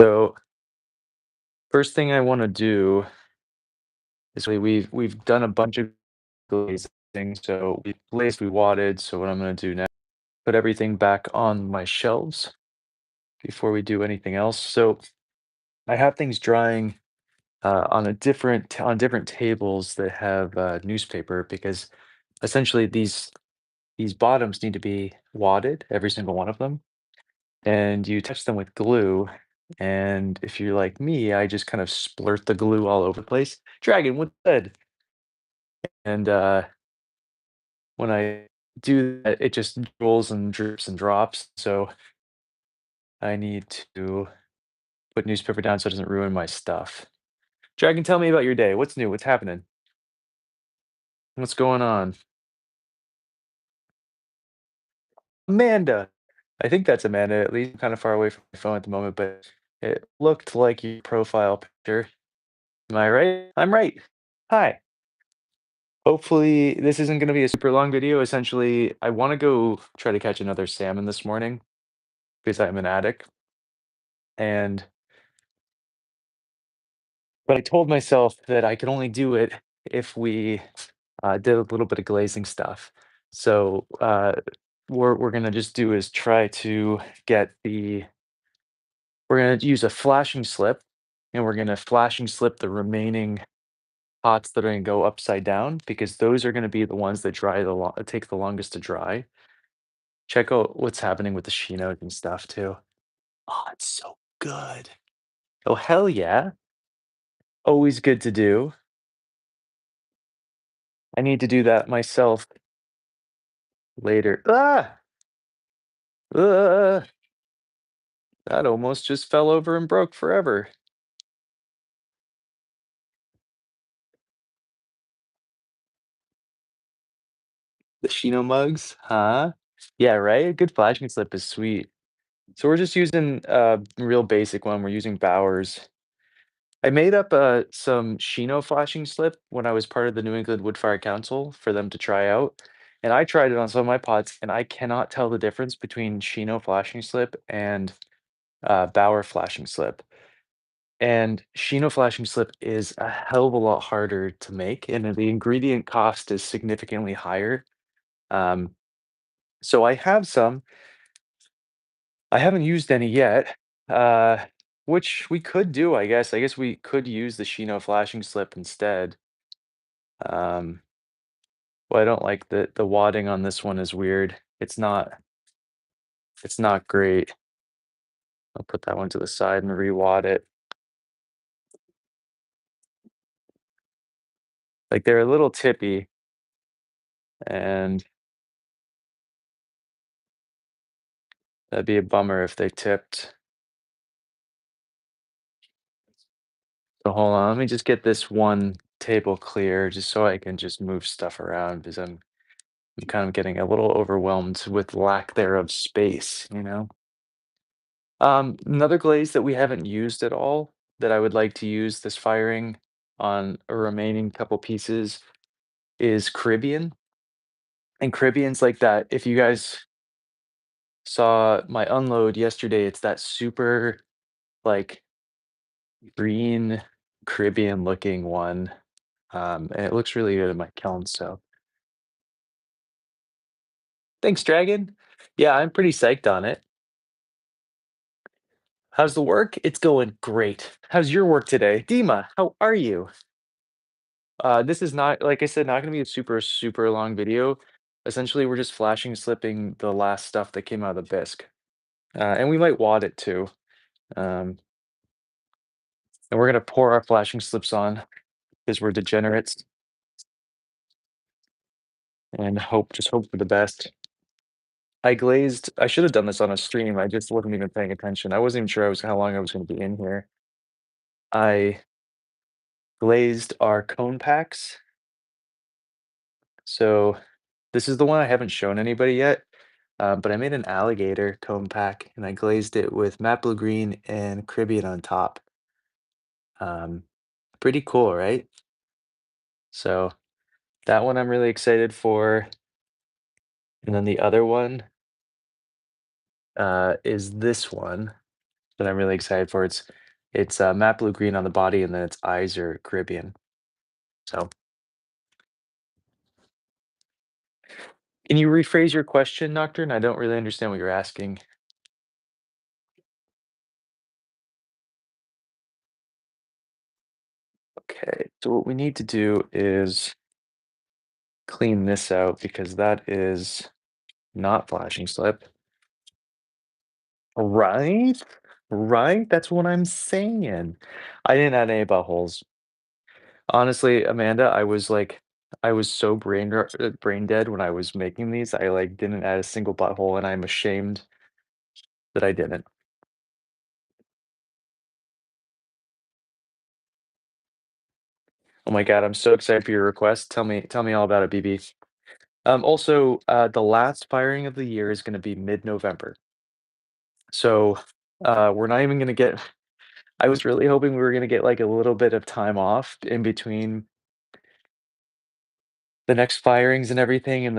So first thing I want to do is we've done a bunch of glazing. So we glazed, we wadded. So what I'm going to do now, put everything back on my shelves before we do anything else. So I have things drying on on different tables that have newspaper because essentially these bottoms need to be wadded, every single one of them, and you touch them with glue. And if you're like me, I just kind of splurt the glue all over the place. Dragon, what's good? And when I do that, it just rolls and drips and drops. So I need to put newspaper down so it doesn't ruin my stuff. Dragon, tell me about your day. What's new? What's happening? What's going on? Amanda. I think that's Amanda. At least I'm kind of far away from my phone at the moment, but it looked like your profile picture. Am I right? I'm right. Hi. Hopefully, this isn't going to be a super long video. Essentially, I want to go try to catch another salmon this morning because I'm an addict. And but I told myself that I could only do it if we did a little bit of glazing stuff. So we're gonna just do is try to get the we're gonna use a flashing slip, and we're gonna flashing slip the remaining pots that are gonna go upside down because those are gonna be the ones that take the longest to dry. Check out what's happening with the Sheenos and stuff too. Oh, it's so good. Oh, hell yeah. Always good to do. I need to do that myself later. Ah! That almost just fell over and broke forever. The Shino mugs, huh? Yeah, right? A good flashing slip is sweet. So we're just using a real basic one. We're using Bowers. I made up some Shino flashing slip when I was part of the New England Woodfire Council for them to try out. And I tried it on some of my pots, and I cannot tell the difference between Shino flashing slip and Bauer flashing slip. And Shino flashing slip is a hell of a lot harder to make, and the ingredient cost is significantly higher. Um, so I have some. I haven't used any yet, uh, which we could do, I guess. I guess we could use the Shino flashing slip instead. Um, well, I don't like the wadding on this one is weird. It's not great. I'll put that one to the side and re-wad it. Like they're a little tippy, and that'd be a bummer if they tipped. So hold on, let me just get this one table clear just so I can just move stuff around because I'm kind of getting a little overwhelmed with lack thereof space, you know? Another glaze that we haven't used at all that I would like to use this firing on a remaining couple pieces is Caribbean. And Caribbean's like that. If you guys saw my unload yesterday, it's that super like green Caribbean looking one. And it looks really good in my kiln. So thanks, Dragon. Yeah, I'm pretty psyched on it. How's the work? It's going great. How's your work today? Dima, how are you? This is not, like I said, not gonna be a super, super long video. Essentially, we're just flashing slipping the last stuff that came out of the bisque. And we might wad it too. Um, and we're gonna pour our flashing slips on because we're degenerates and just hope for the best. I should have done this on a stream. I just wasn't even paying attention. I wasn't even sure how long I was gonna be in here. I glazed our cone packs. So this is the one I haven't shown anybody yet. But I made an alligator cone pack and I glazed it with matte blue green and Caribbean on top. Um, Pretty cool, right? So that one I'm really excited for. And then the other one is this one. that I'm really excited for. It's matte blue green on the body, and then its eyes are Caribbean. So, can you rephrase your question, Nocturne? I don't really understand what you're asking. Okay, so what we need to do is clean this out because that is not flashing slip. Right? Right? That's what I'm saying. I didn't add any buttholes. Honestly, Amanda, I was so brain dead when I was making these. I like didn't add a single butthole, and I'm ashamed that I didn't. Oh my God, I'm so excited for your request. Tell me all about it, BB. Also, the last firing of the year is going to be mid-November. So, we're not even going to get. I was really hoping we were going to get like a little bit of time off in between the next firings and everything, and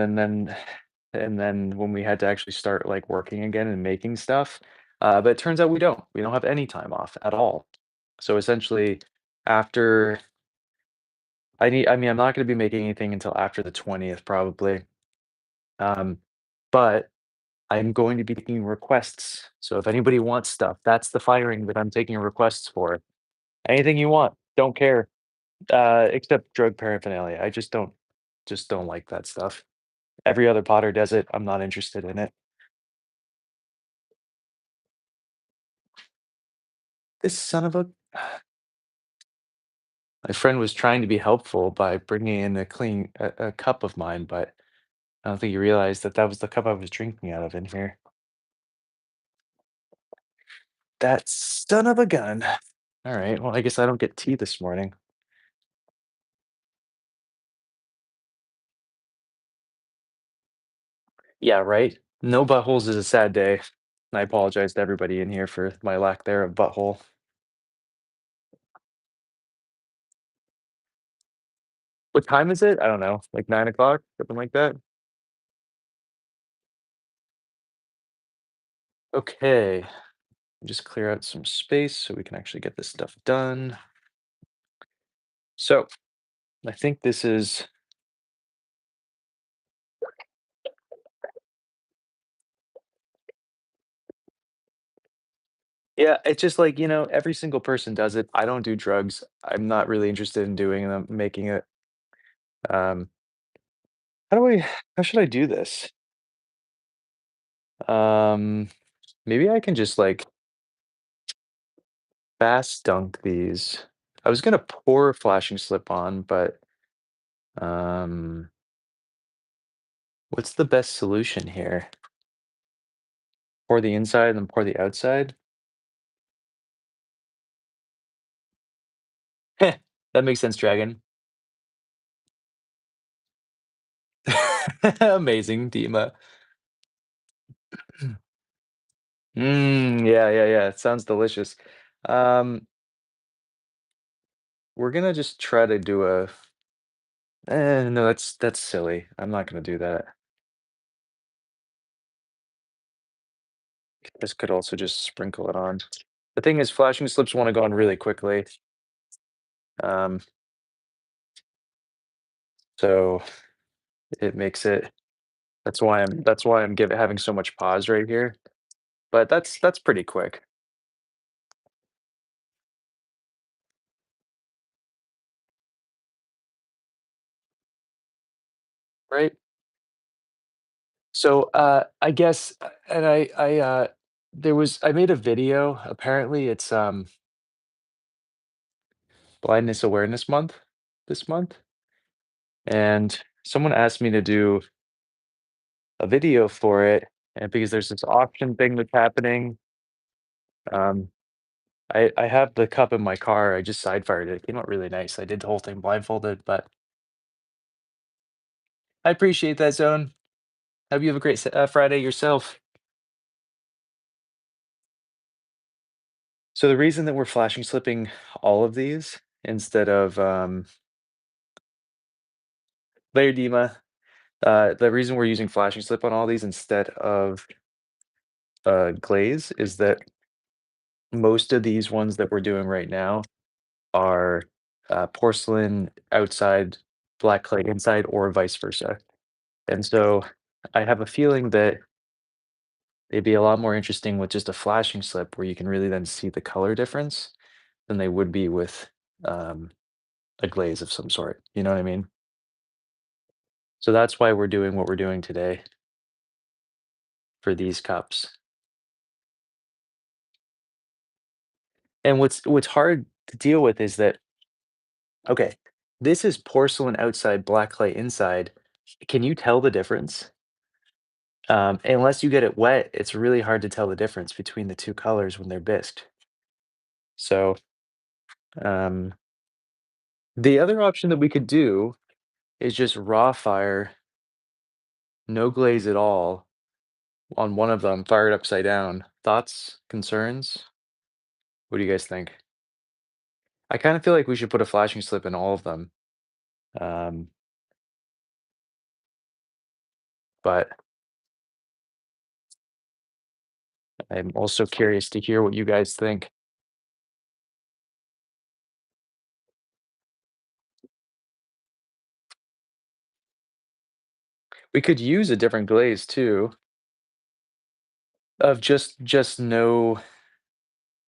then when we had to actually start, like, working again and making stuff, but it turns out we don't. We don't have any time off at all. So, essentially, after I mean, I'm not gonna be making anything until after the 20th probably, um, but I'm going to be taking requests. So, if anybody wants stuff, that's the firing that I'm taking requests for. Anything you want, don't care, except drug paraphernalia. I just don't like that stuff. Every other potter does it, I'm not interested in it. This son of a My friend was trying to be helpful by bringing in a cup of mine, but I don't think he realized that that was the cup I was drinking out of in here. That son of a gun. Alright, well, I guess I don't get tea this morning. Yeah, right? No buttholes is a sad day, and I apologize to everybody in here for my lack there of butthole. What time is it? I don't know, like 9 o'clock, something like that? Okay, just clear out some space so we can actually get this stuff done. So, I think this is Yeah, it's just like, every single person does it. I don't do drugs. I'm not really interested in doing them, making it. Um, how should I do this? Um, maybe I can just like fast dunk these. I was gonna pour flashing slip on, but um, what's the best solution here? Pour the inside and then pour the outside? Heh, that makes sense, Dragon. Amazing, Dima. Yeah, yeah, yeah. It sounds delicious. Um, we're gonna just try to do a no, that's silly. I'm not gonna do that. This could also just sprinkle it on. The thing is flashing slips wanna go on really quickly, um, so it makes it that's why I'm having so much pause right here, but that's pretty quick, right? So, I guess, and I made a video, apparently it's, Blindness Awareness Month this month, and someone asked me to do a video for it, and because there's this auction thing that's happening, um, I have the cup in my car. I just side fired it. It came out really nice. I did the whole thing blindfolded, but I appreciate that, Zone. Hope you have a great Friday yourself. So the reason that we're flashing slipping all of these instead of Layer Dima, the reason we're using flashing slip on all these instead of glaze is that most of these ones that we're doing right now are porcelain outside, black clay inside, or vice versa. And so I have a feeling that they'd be a lot more interesting with just a flashing slip where you can really then see the color difference than they would be with um, a glaze of some sort. You know what I mean? So that's why we're doing what we're doing today for these cups. And what's hard to deal with is that, okay, this is porcelain outside, black clay inside. Can you tell the difference? Unless you get it wet, it's really hard to tell the difference between the two colors when they're bisqued. So um, the other option that we could do is just raw fire, no glaze at all on one of them, fire it upside down. Thoughts, concerns? What do you guys think? I kind of feel like we should put a flashing slip in all of them. Um, but I'm also curious to hear what you guys think. We could use a different glaze too, of just no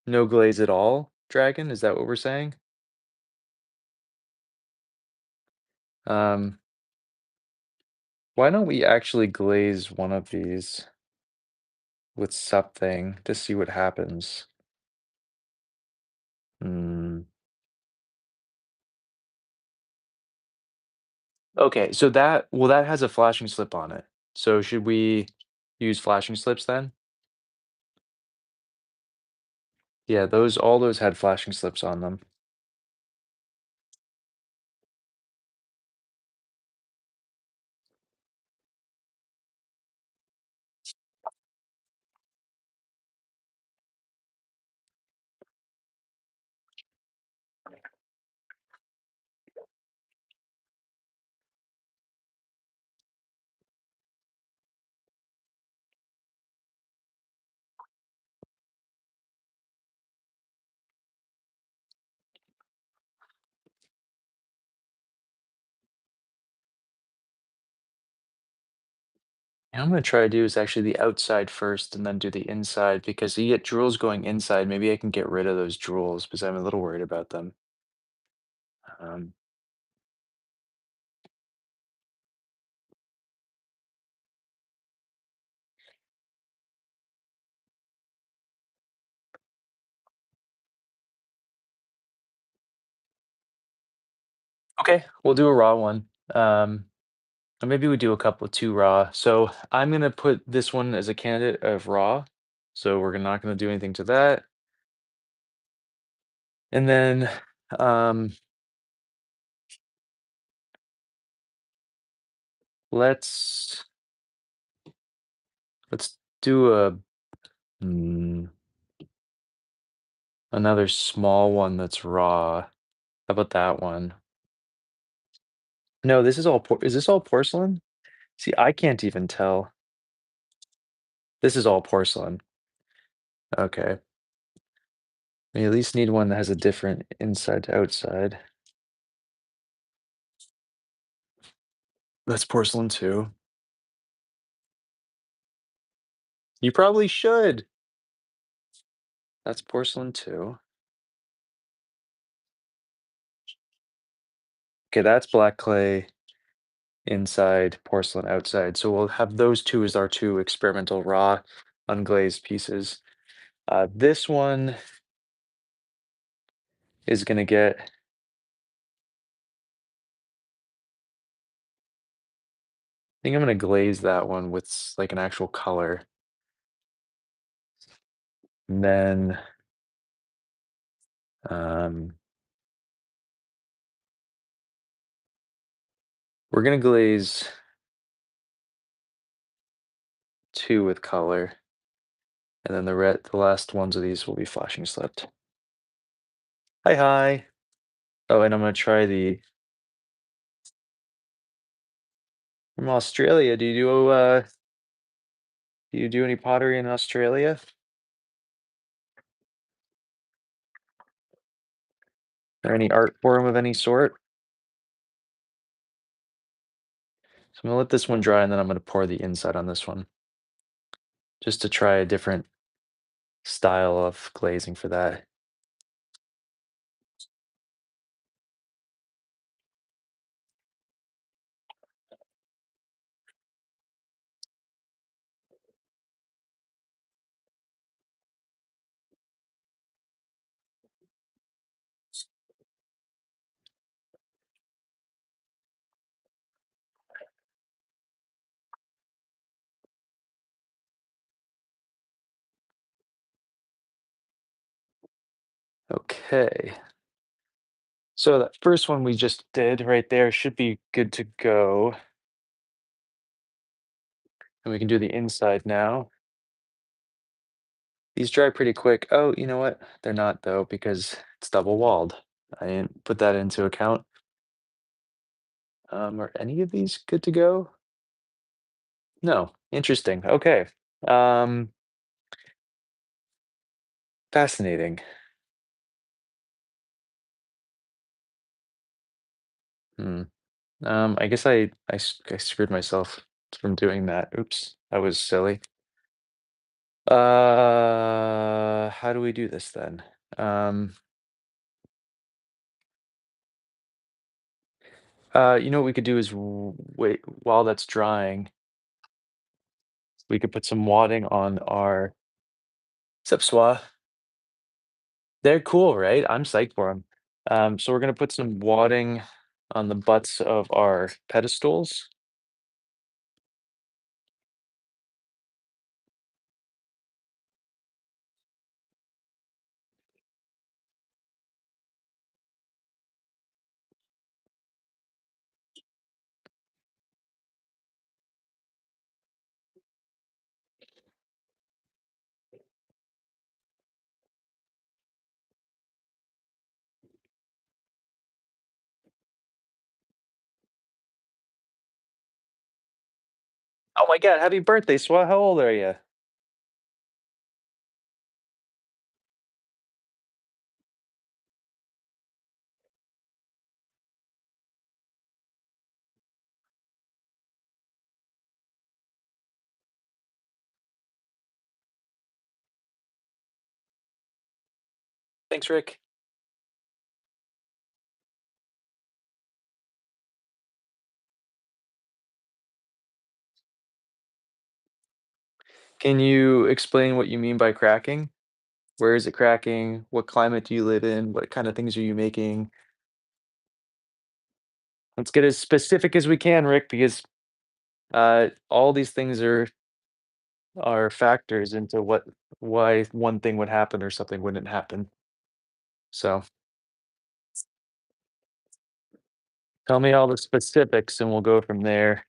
glaze at all, dragon. Is that what we're saying? Um, why don't we actually glaze one of these with something to see what happens? Hmm. Okay, so that has a flashing slip on it. So should we use flashing slips then? Yeah, those all those had flashing slips on them. And I'm gonna try to do is actually the outside first and then do the inside because you get drills going inside. Maybe I can get rid of those drills because I'm a little worried about them. Um, okay, we'll do a raw one. Or maybe we do a couple of two raw. So I'm gonna put this one as a candidate of raw. So we're not gonna do anything to that. And then um, let's let's do mm, another small one that's raw. How about that one? No, this is all is this all porcelain? See, I can't even tell. This is all porcelain. Okay. We at least need one that has a different inside to outside. That's porcelain too. You probably should. That's porcelain too. Okay, that's black clay inside, porcelain outside. So we'll have those two as our two experimental raw unglazed pieces. This one is gonna get, I think I'm gonna glaze that one with like an actual color. And then um, we're gonna glaze two with color. And then the last ones of these will be flashing slipped. Hi, hi. Oh, and I'm gonna try the from Australia. Do you do any pottery in Australia? or any art form of any sort. So I'm gonna let this one dry and then I'm gonna pour the inside on this one just to try a different style of glazing for that. Okay. So that first one we just did right there should be good to go. And we can do the inside now. These dry pretty quick. Oh, you know what? They're not though, because it's double walled. I didn't put that into account. Are any of these good to go? No. Interesting. Okay. Um, Fascinating. Hmm. I guess I screwed myself from doing that. Oops, that was silly. How do we do this then? Um, you know what we could do is wait while that's drying. We could put some wadding on our Sepswa. They're cool, right? I'm psyched for them. So we're gonna put some wadding on the butts of our pedestals. Oh my God! Happy birthday, Swa! How old are you? Thanks, Rick. Can you explain what you mean by cracking? Where is it cracking? What climate do you live in? What kind of things are you making? Let's get as specific as we can, Rick, because all these things are factors into why one thing would happen or something wouldn't happen. So tell me all the specifics and we'll go from there.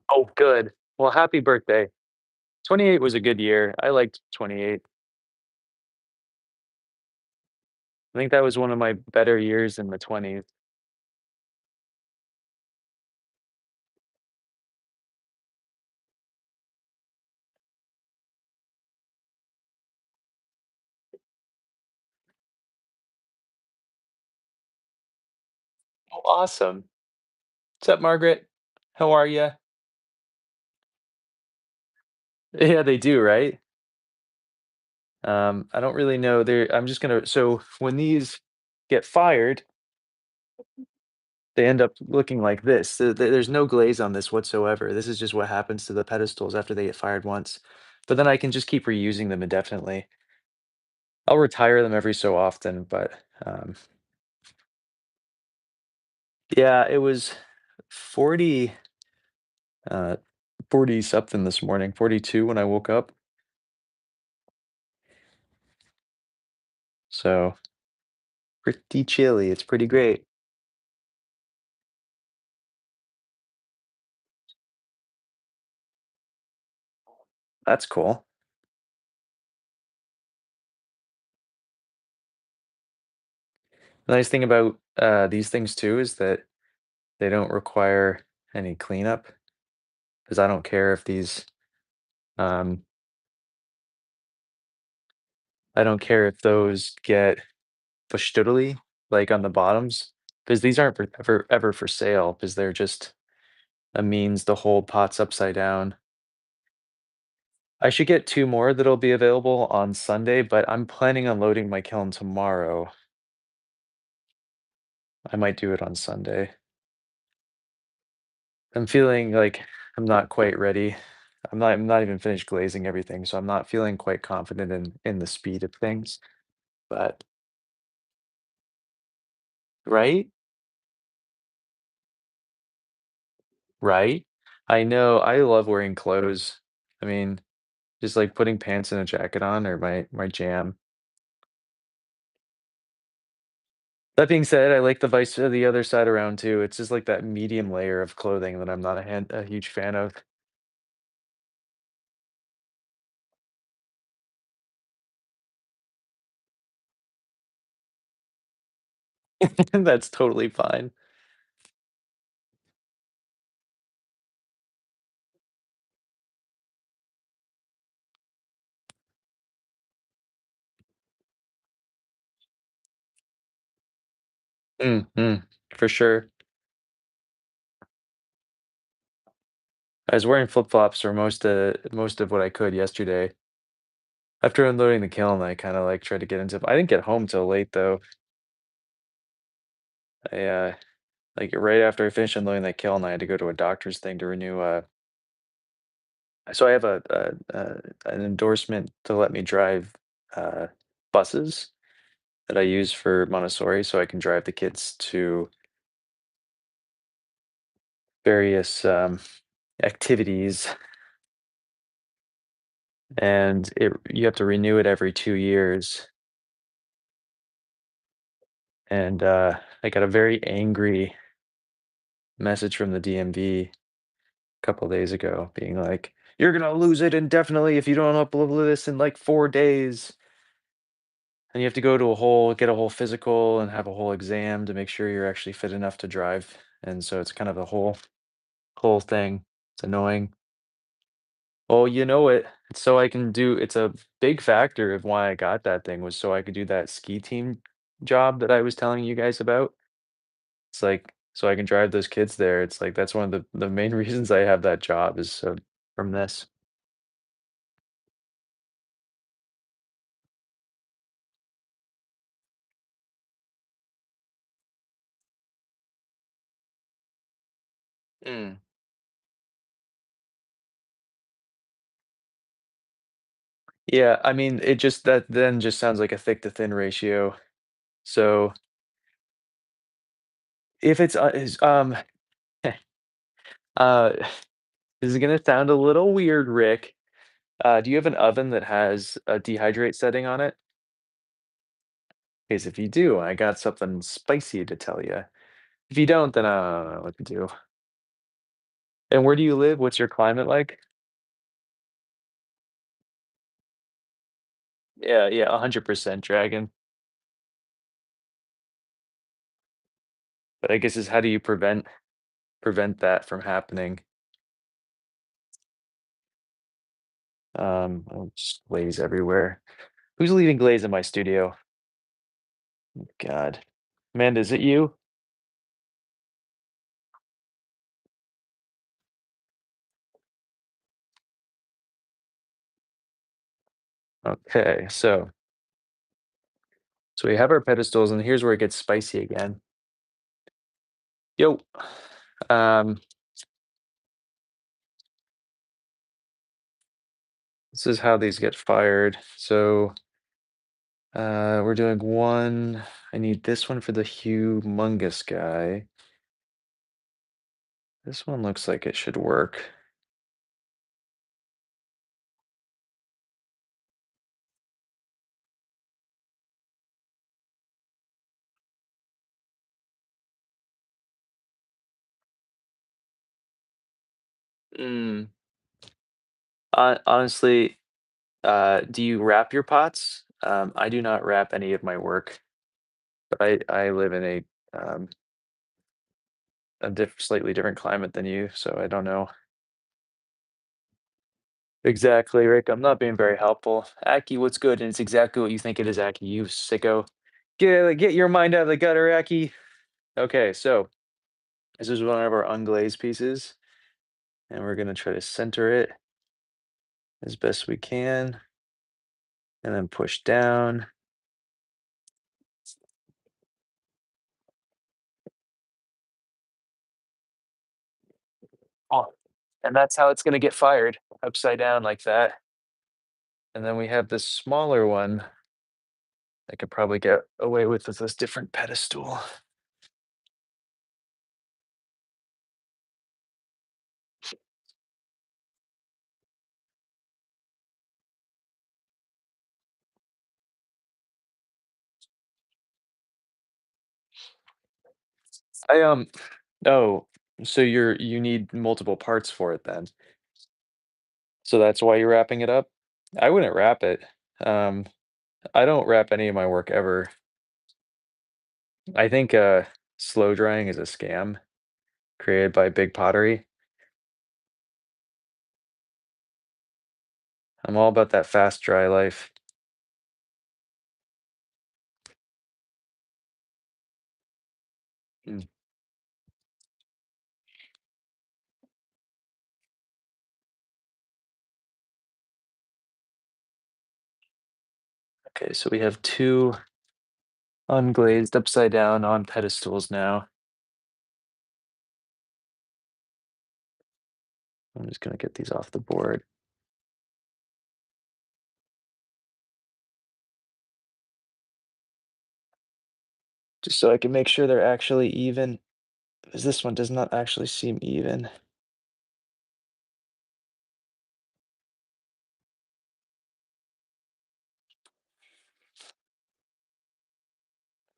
Oh, good. Well, happy birthday. 28 was a good year. I liked 28. I think that was one of my better years in the 20s. Oh, awesome. What's up, Margaret? How are you? Yeah, they do, right? I don't really know. I'm just gonna. So when these get fired, they end up looking like this. There's no glaze on this whatsoever. This is just what happens to the pedestals after they get fired once. But then I can just keep reusing them indefinitely. I'll retire them every so often, but um, yeah, it was 40, uh, 40 something this morning, 42 when I woke up. So pretty chilly. It's pretty great. That's cool. The nice thing about these things too is that they don't require any cleanup because I don't care if these um, I don't care if those get fushtoodly like on the bottoms because these aren't ever for sale because they're just a means to hold pots upside down. I should get 2 more that'll be available on Sunday, but I'm planning on loading my kiln tomorrow. I might do it on Sunday. I'm feeling like I'm not quite ready. I'm not even finished glazing everything, so I'm not feeling quite confident in the speed of things. But right? Right? I know, I love wearing clothes. I mean, just like putting pants and a jacket on or my jam. That being said, I like the other side around too. It's just like that medium layer of clothing that I'm not a huge fan of. That's totally fine. Mm, for sure. I was wearing flip-flops for most of what I could yesterday. After unloading the kiln, I kinda, like, tried to get into I didn't get home till late, though. I, like, right after I finished unloading that kiln, I had to go to a doctor's thing to renew, so I have an endorsement to let me drive, uh, buses that I use for Montessori so I can drive the kids to various, activities, and it you have to renew it every 2 years, and, I got a very angry message from the DMV a couple days ago being like, "You're gonna lose it indefinitely if you don't upload this in, like, 4 days." And you have to go to a whole get a whole physical and have a whole exam to make sure you're actually fit enough to drive, and so it's kind of a whole thing. It's annoying. Well, you know it. It's so I can do it's a big factor of why I got that thing was so I could do that ski team job that I was telling you guys about. It's like so I can drive those kids there. It's like that's one of the main reasons I have that job is so from this. Mm. Yeah, I mean, it just that then just sounds like a thick to thin ratio. So if it's uh this is gonna sound a little weird, Rick. Do you have an oven that has a dehydrate setting on it? Because if you do, I got something spicy to tell you. If you don't, then I don't know what to do. And where do you live? What's your climate like? Yeah, yeah, 100% dragon. But I guess is how do you prevent that from happening? Oh, just glaze everywhere. Who's leaving glaze in my studio? God. Amanda, is it you? Okay, so we have our pedestals, and here's where it gets spicy again. Yo. Um, this is how these get fired. So we're doing one. I need this one for the humongous guy. This one looks like it should work. Mm. Honestly, do you wrap your pots? I do not wrap any of my work, But I live in a slightly different climate than you, so I don't know. Exactly, Rick. I'm not being very helpful. Aki, what's good? And it's exactly what you think it is, Aki. You sicko. Get your mind out of the gutter, Aki. Okay, so this is one of our unglazed pieces, and we're gonna try to center it as best we can, and then push down. Oh, and that's how it's gonna get fired, upside down like that. And then we have this smaller one I could probably get away with this different pedestal. I oh, so you need multiple parts for it then. So that's why you're wrapping it up? I wouldn't wrap it. Um, I don't wrap any of my work ever. I think slow drying is a scam created by Big Pottery. I'm all about that fast dry life. Mm. Okay, so we have two unglazed upside down on pedestals now. I'm just gonna get these off the board. Just so I can make sure they're actually even, because this one does not actually seem even.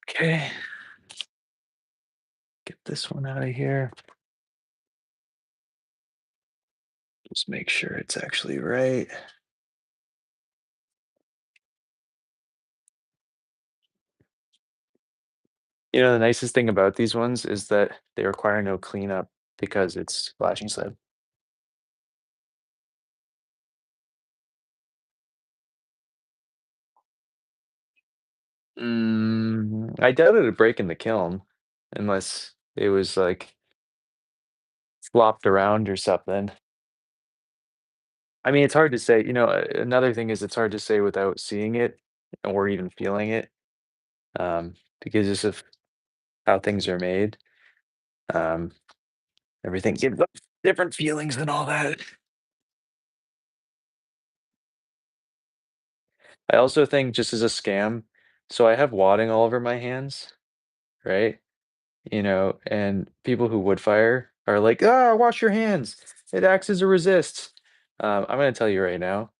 Okay, get this one out of here. Just make sure it's actually right. You know, the nicest thing about these ones is that they require no cleanup because it's flashing slab. I doubt it'd break in the kiln unless it was like flopped around or something. I mean, it's hard to say. Another thing is it's hard to say without seeing it or even feeling it, because just of how things are made. Um, Everything gives off different feelings and all that. I also think just as a scam, so I have wadding all over my hands, right? And people who wood fire are like, "Ah, wash your hands. It acts as a resist." I'm gonna tell you right now,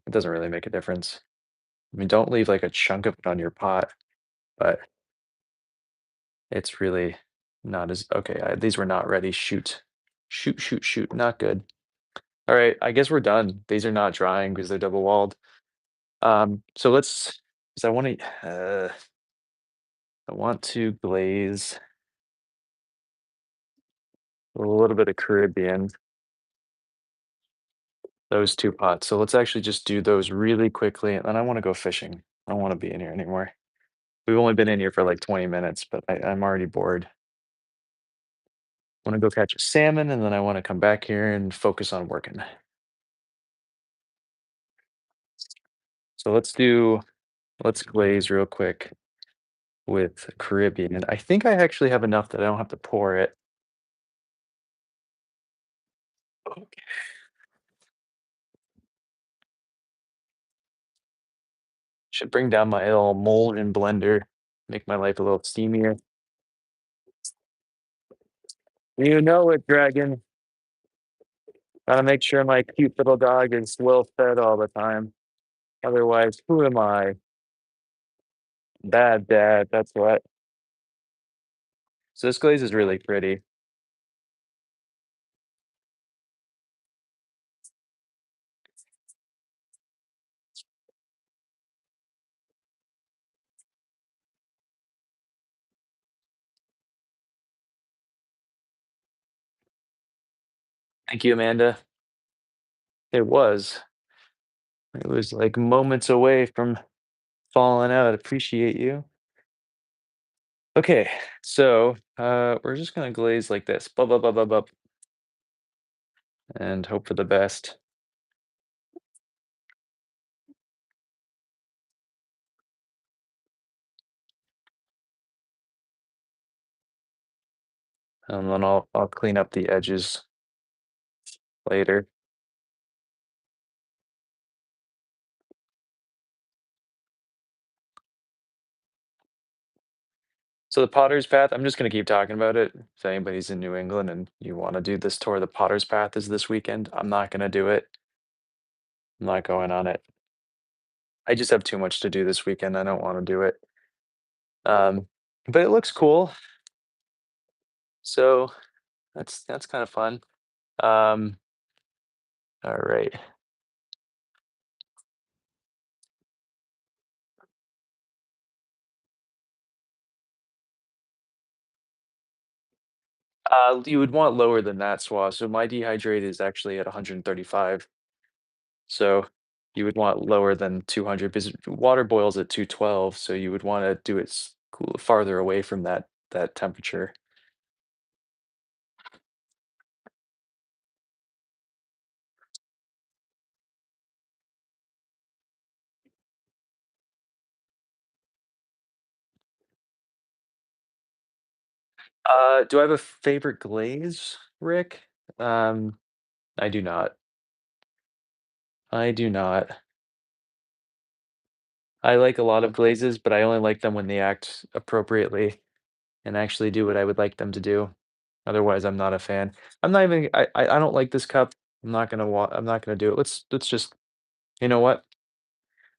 it doesn't really make a difference. I mean, don't leave like a chunk of it on your pot, but it's really not as okay. These were not ready. Shoot, shoot, shoot, shoot. Not good. All right, I guess we're done. These are not drying because they're double walled. So let's. Because I want to glaze a little bit of Caribbean. Those 2 pots. So let's actually just do those really quickly, and then I wanna go fishing. I don't wanna be in here anymore. We've only been in here for, like, 20 minutes, but I'm already bored. Wanna go catch a salmon, and then I wanna come back here and focus on working. So let's glaze real quick with Caribbean. I think I actually have enough that I don't have to pour it. Okay. Should bring down my little mold and blender, make my life a little steamier. You know it, dragon. Gotta make sure my cute little dog is well fed all the time. Otherwise, who am I? Bad dad, that's what. So this glaze is really pretty. Thank you, Amanda. It was. It was like moments away from falling out. Appreciate you. Okay, so we're just gonna glaze like this, bub, bub, bub, bub, bub, and hope for the best. And then I'll clean up the edges later. So the Potter's Path, I'm just gonna keep talking about it. If anybody's in New England and you want to do this tour, the Potter's Path is this weekend. I'm not gonna do it. I'm not going on it. I just have too much to do this weekend. I don't want to do it. Um, but it looks cool. So that's kind of fun. Um, all right. You would want lower than that, Swa. So my dehydrate is actually at 135. So you would want lower than 200 because water boils at 212. So you would want to do it cool farther away from that temperature. Do I have a favorite glaze, Rick? Um, I do not. I do not. I like a lot of glazes, but I only like them when they act appropriately and actually do what I would like them to do. Otherwise, I'm not a fan. I'm not even I don't like this cup. I'm not gonna do it. Let's just you know what?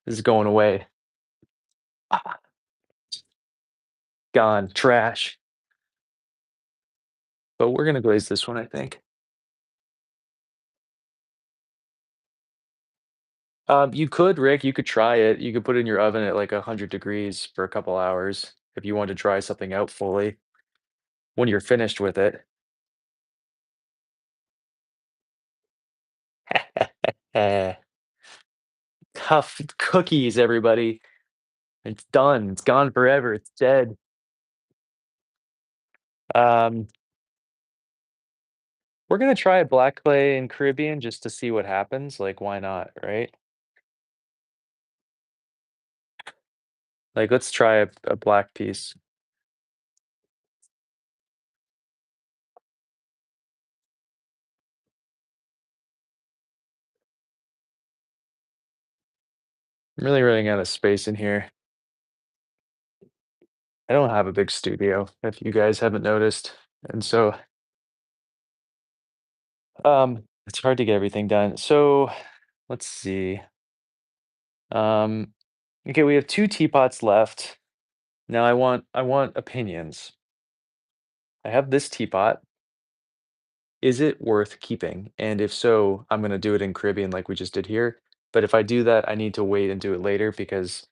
This is going away. Ah, gone. Trash. But we're gonna glaze this one, I think. You could, Rick, you could try it. You could put it in your oven at like 100 degrees for a couple hours if you want to dry something out fully when you're finished with it. Tough cookies, everybody. It's done. It's gone forever. It's dead. Um, we're gonna try a black clay in Caribbean just to see what happens. Like, why not, right? Like, let's try a black piece. I'm really running out of space in here. I don't have a big studio, if you guys haven't noticed. And so, it's hard to get everything done. So, let's see. Um, okay, we have 2 teapots left. Now I want opinions. I have this teapot. Is it worth keeping? And if so, I'm gonna do it in Caribbean like we just did here. But if I do that, I need to wait and do it later because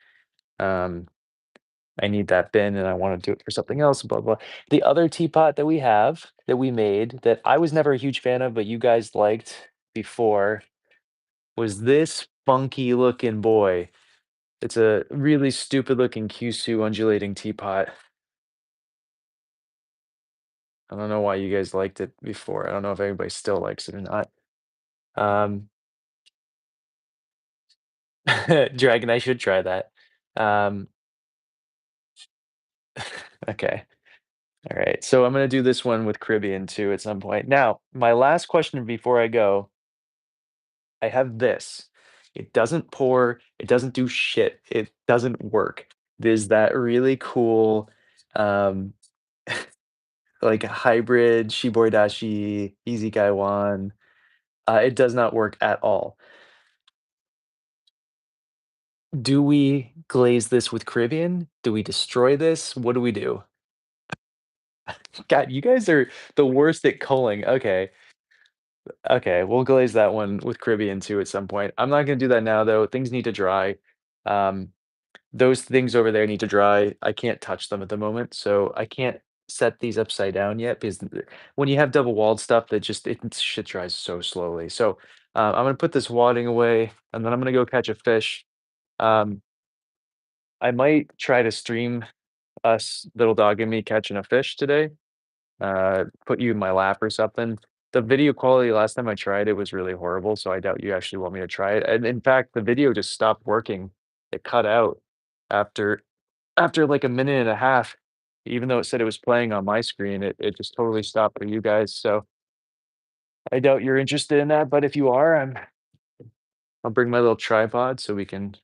um, I need that bin and I want to do it for something else. Blah blah. The other teapot that we have that we made that I was never a huge fan of, but you guys liked before was this funky looking boy. It's a really stupid looking Kyushu undulating teapot. I don't know why you guys liked it before. I don't know if anybody still likes it or not. Um, Dragon, I should try that. Um, okay. All right. So I'm going to do this one with Caribbean too at some point. Now, my last question before I go, I have this. It doesn't pour, it doesn't do shit. It doesn't work. There's that really cool um like hybrid Shibori Dashi Easy Gaiwan. It does not work at all. Do we glaze this with Caribbean? Do we destroy this? What do we do? God, you guys are the worst at culling. Okay. Okay, we'll glaze that one with Caribbean too at some point. I'm not gonna do that now though. Things need to dry. Um, those things over there need to dry. I can't touch them at the moment, so I can't. set these upside down yet because when you have double walled stuff, that just shit dries so slowly. So I'm gonna put this wadding away, and then I'm gonna go catch a fish. Um, I might try to stream us, little dog and me, catching a fish today. Put you in my lap or something. The video quality last time I tried it was really horrible, so I doubt you actually want me to try it. And in fact, the video just stopped working. It cut out after like a minute and a half. Even though it said it was playing on my screen, it just totally stopped for you guys. So I doubt you're interested in that. But if you are, I'll bring my little tripod so we can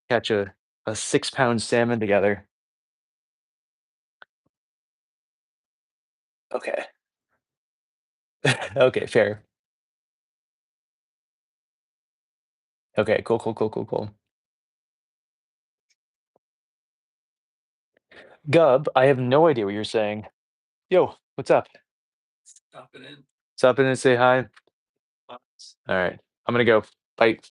catch a 6 pound salmon together. Okay. Okay, fair. Okay, cool, cool, cool, cool, cool. Gub, I have no idea what you're saying. Yo, what's up? Stop in and say hi. All right. I'm gonna go. Bye.